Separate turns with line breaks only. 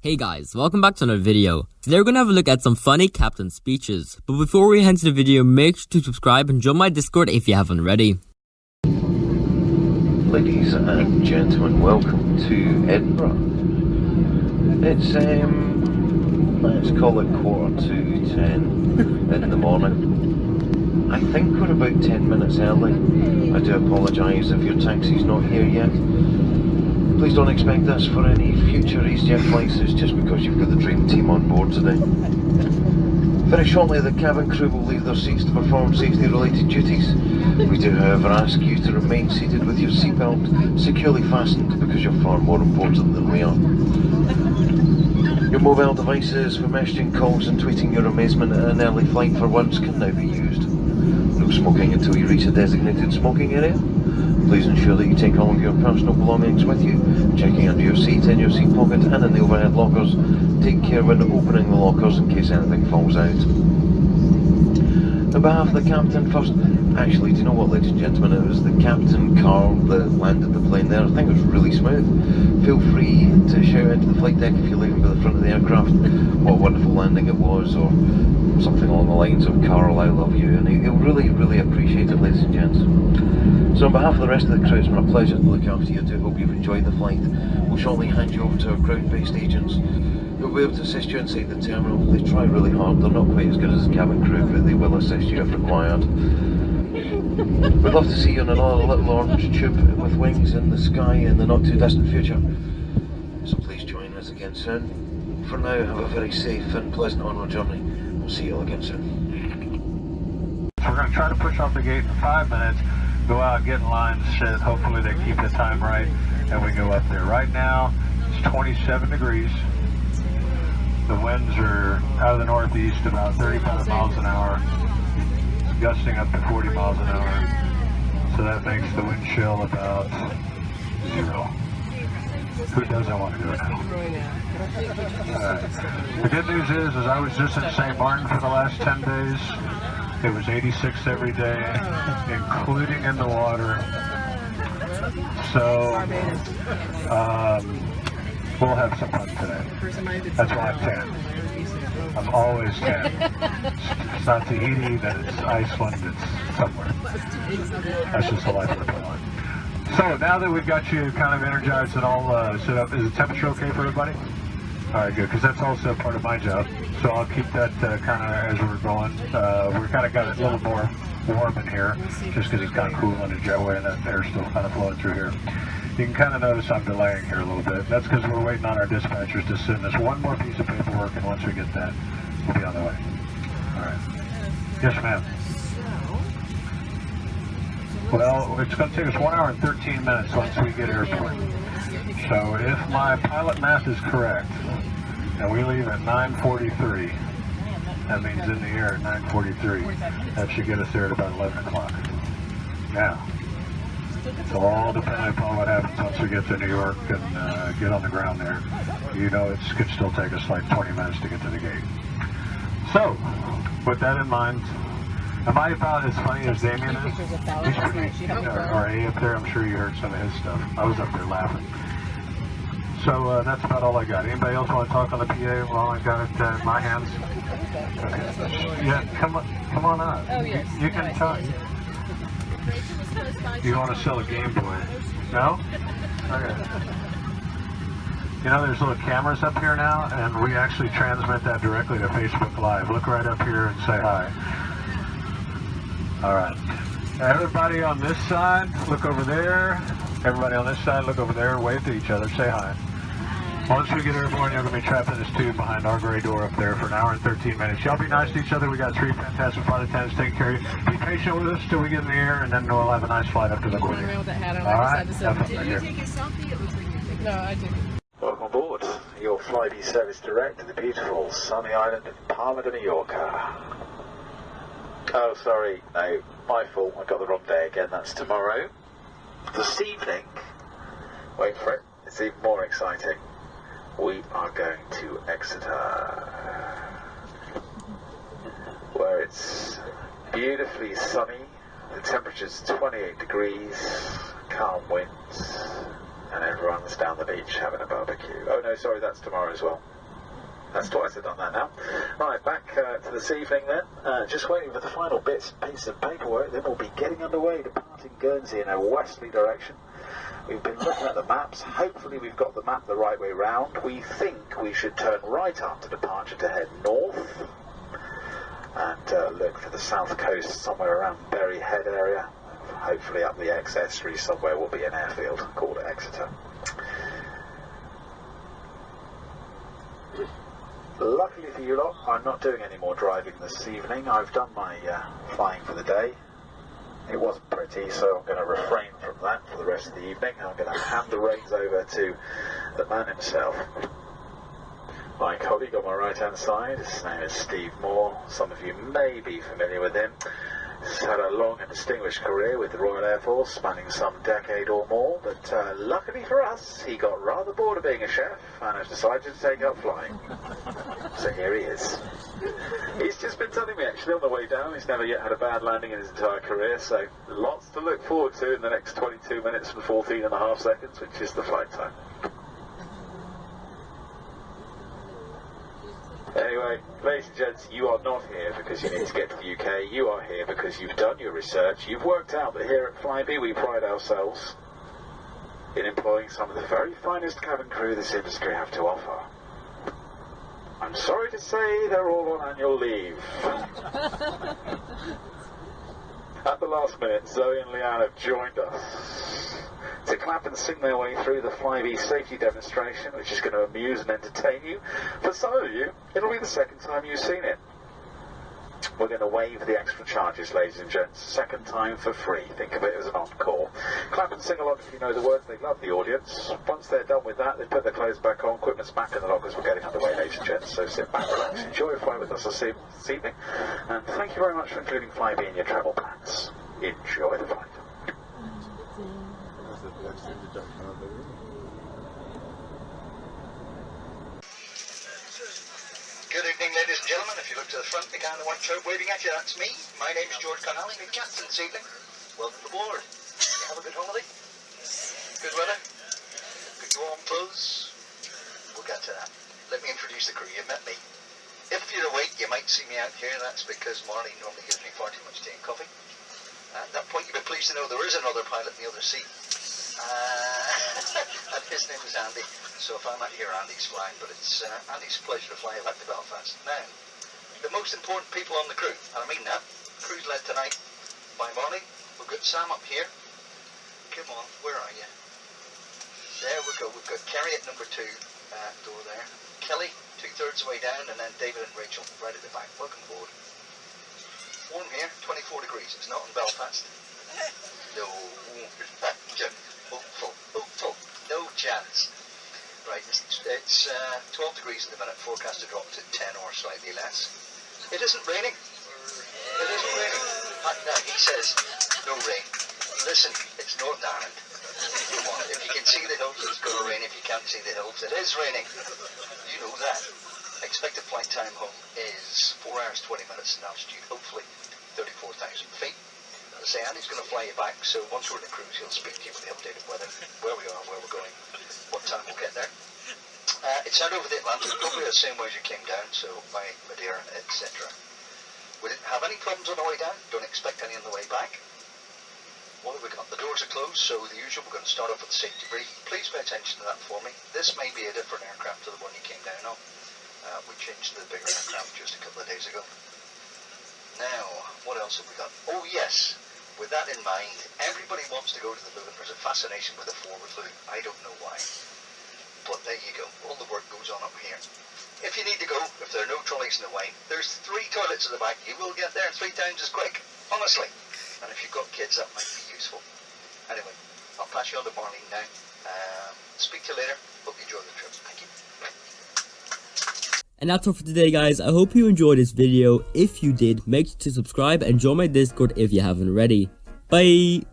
Hey guys, welcome back to another video. Today we're gonna have a look at some funny captain speeches. But before we head into the video, make sure to subscribe and join my Discord if you haven't already.
Ladies and gentlemen, welcome to Edinburgh. It's let's call it 10:15 in the morning. I think we're about 10 minutes early. I do apologise if your taxi's not here yet. Please don't expect this for any future EasyJet flights. It's just because you've got the dream team on board today. Very shortly the cabin crew will leave their seats to perform safety related duties. We do however ask you to remain seated with your seatbelt securely fastened because you're far more important than we are. Your mobile devices for messaging calls and tweeting your amazement at an early flight for once can now be used. No smoking until you reach a designated smoking area. Please ensure that you take all of your personal belongings with you, checking under your seat, in your seat pocket and in the overhead lockers. Take care when opening the lockers in case anything falls out. On behalf of the captain first, actually, do you know what, ladies and gentlemen, it was the captain car that landed the plane there. I think it was really smooth. Feel free to shout into the flight deck if you're leaving by the front of the aircraft what a wonderful landing it was, or something along the lines of "Carl, I love you," and he'll really appreciate it, ladies and gents. So on behalf of the rest of the crew, it's been a pleasure to look after you. I do hope you've enjoyed the flight. We'll shortly hand you over to our ground-based agents who'll be able to assist you inside the terminal. They try really hard. They're not quite as good as the cabin crew, but they will assist you if required. We'd love to see you on another little orange tube with wings in the sky in the not too distant future. So please join us again soon. For now, have a very safe and pleasant onward journey. We'll see you all again soon.
So we're going to try to push off the gate in 5 minutes. Go out, get in line, shit. Hopefully they keep the time right, and we go up there. Right now, it's 27 degrees. The winds are out of the northeast about 35 miles an hour, gusting up to 40 miles an hour. So that makes the wind chill about 0. Who doesn't want to do it now? The good news is I was just in St. Martin for the last 10 days. It was 86 every day, including in the water. So, we'll have some fun today. That's why I'm tan. I'm always tan. It's not Tahiti, then it's Iceland, it's somewhere. That's just the life we're living. So, now that we've got you kind of energized and all set up, is the temperature okay for everybody? All right, good, because that's also part of my job. So I'll keep that kind of as we're going. We're kind of got it a little more warm in here, just because it's kind of cool in the jetway and that air's still kind of flowing through here. You can kind of notice I'm delaying here a little bit. That's because we're waiting on our dispatchers to send us one more piece of paperwork, and once we get that, we'll be on the way. All right. Yes, ma'am. Well, it's going to take us 1 hour and 13 minutes once we get airport. So if my pilot math is correct, and we leave at 9:43, that means in the air at 9:43. That should get us there at about 11 o'clock. Now, it's all dependent upon what happens once we get to New York and get on the ground there. You know, it could still take us like 20 minutes to get to the gate. So, with that in mind, am I about as funny as Damien is? He's pretty, or A up there, I'm sure you heard some of his stuff. I was up there laughing. So that's about all I got. Anybody else want to talk on the PA while I got it in my hands? Okay. Yeah, come on up. Oh, yes. You can talk. You want to sell a Game Boy? No? Okay. You know, there's little cameras up here now, and we actually transmit that directly to Facebook Live. Look right up here and say hi. All right. Everybody on this side, look over there. Everybody on this side, look over there. Wave to each other. Say hi. Once we get airborne, you're going to be trapped in this tube behind our gray door up there for an hour and 13 minutes. Y'all be nice to each other. We got 3 fantastic flight attendants taking care of you. Be patient with us till we get in the air, and then we'll have a nice flight up to the corner. All right? Have fun.
Did you take a selfie? It looks like you did. No, I didn't.
Welcome aboard. Your flight is service direct to the beautiful sunny island of Palma de Mallorca. Oh, sorry. No, my fault. I got the wrong day again. That's tomorrow. This evening, wait for it, it's even more exciting. We are going to Exeter, where it's beautifully sunny. The temperature's 28 degrees, calm winds,
and everyone's down the beach having a barbecue. Oh no, sorry, that's tomorrow as well. That's twice I've done that now. Right, back to this evening then. Just waiting for the final piece of paperwork, then we'll be getting underway, departing Guernsey in a westerly direction. We've been looking at the maps. Hopefully we've got the map the right way round. We think we should turn right after departure to head north and look for the south coast somewhere around Berry Head area. Hopefully up the estuary somewhere will be an airfield called Exeter. Luckily for you lot, I'm not doing any more driving this evening. I've done my flying for the day. It wasn't pretty, so I'm going to refrain from that for the rest of the evening. I'm going to hand the reins over to the man himself. My colleague on my right hand side, his name is Steve Moore. Some of you may be familiar with him. He's had a long and distinguished career with the Royal Air Force, spanning some decade or more, but luckily for us, he got rather bored of being a chef and has decided to take up flying. So here he is. He's just been telling me actually on the way down, he's never yet had a bad landing in his entire career, so lots to look forward to in the next 22 minutes and 14 and a half seconds, which is the flight time. Anyway, ladies and gents, you are not here because you need to get to the UK. You are here because you've done your research. You've worked out that here at Flybe we pride ourselves in employing some of the very finest cabin crew this industry have to offer. I'm sorry to say they're all on annual leave. At the last minute, Zoe and Leanne have joined us to clap and sing their way through the Flybe safety demonstration, which is going to amuse and entertain you. For some of you, it'll be the second time you've seen it. We're going to waive the extra charges, ladies and gents. Second time for free. Think of it as an encore. Clap and sing along if you know the words. They love the audience. Once they're done with that, they put their clothes back on, equipment's back in the lockers. We're getting underway, ladies and gents. So sit back, relax, enjoy a flight with us this evening. And thank you very much for including Flybe in your travel plans. Enjoy the flight.
Good evening, ladies and gentlemen. If you look to the front, the guy in the white shirt waving at you, that's me. My name's George Connolly, the captain this evening. Welcome aboard. You have a good holiday? Good weather? Good warm clothes? We'll get to that. Let me introduce the crew. You met me. If you're awake, you might see me out here. That's because Marty normally gives me far too much tea and coffee. At that point, you'll be pleased to know there is another pilot in the other seat. And his name is Andy. So if I'm out here, Andy's flying, but it's Andy's pleasure to fly back to Belfast. Now, the most important people on the crew, and I mean that, the crew's led tonight by Marty. We've got Sam up here. Come on, where are you? There we go. We've got Kerry at number 2, door there. Kelly, 2/3 way down, and then David and Rachel right at the back. Welcome aboard. Warm here, 24 degrees. It's not in Belfast. No. Hopeful. No chance. Right, it's 12 degrees at the minute, forecast to drop to 10 or slightly less. It isn't raining. It isn't raining. No, he says, no rain. Listen, it's Northern Ireland. Come on, if you can see the hills, it's going to rain. If you can't see the hills, it is raining. You know that. Expected flight time home is 4 hours, 20 minutes in altitude, hopefully 34,000 feet. As I say, Andy's going to fly you back, so once we're in the cruise, he'll speak to you with the updated weather, where we are, where we're going, what time we'll get there. It's out over the Atlantic, probably the same way as you came down, so by Madeira, etc. We didn't have any problems on the way down, don't expect any on the way back. What have we got? The doors are closed, so the usual, we're going to start off with the safety brief. Please pay attention to that for me. This may be a different aircraft to the one you came down on. We changed to the bigger aircraft just a couple of days ago. Now, what else have we got? Oh yes, with that in mind, everybody wants to go to the moon. There's a fascination with the forward loop. I don't know why. But there you go. All the work goes on up here. If you need to go, if there are no trolleys in the way, there's 3 toilets at the back. You will get there 3 times as quick, honestly. And if you've got kids, that might be useful. Anyway, I'll pass you on to Marlene now. Speak to you later. Hope you enjoy the trip. Thank you.
And that's all for today, guys. I hope you enjoyed this video. If you did, make sure to subscribe and join my Discord if you haven't already. Bye!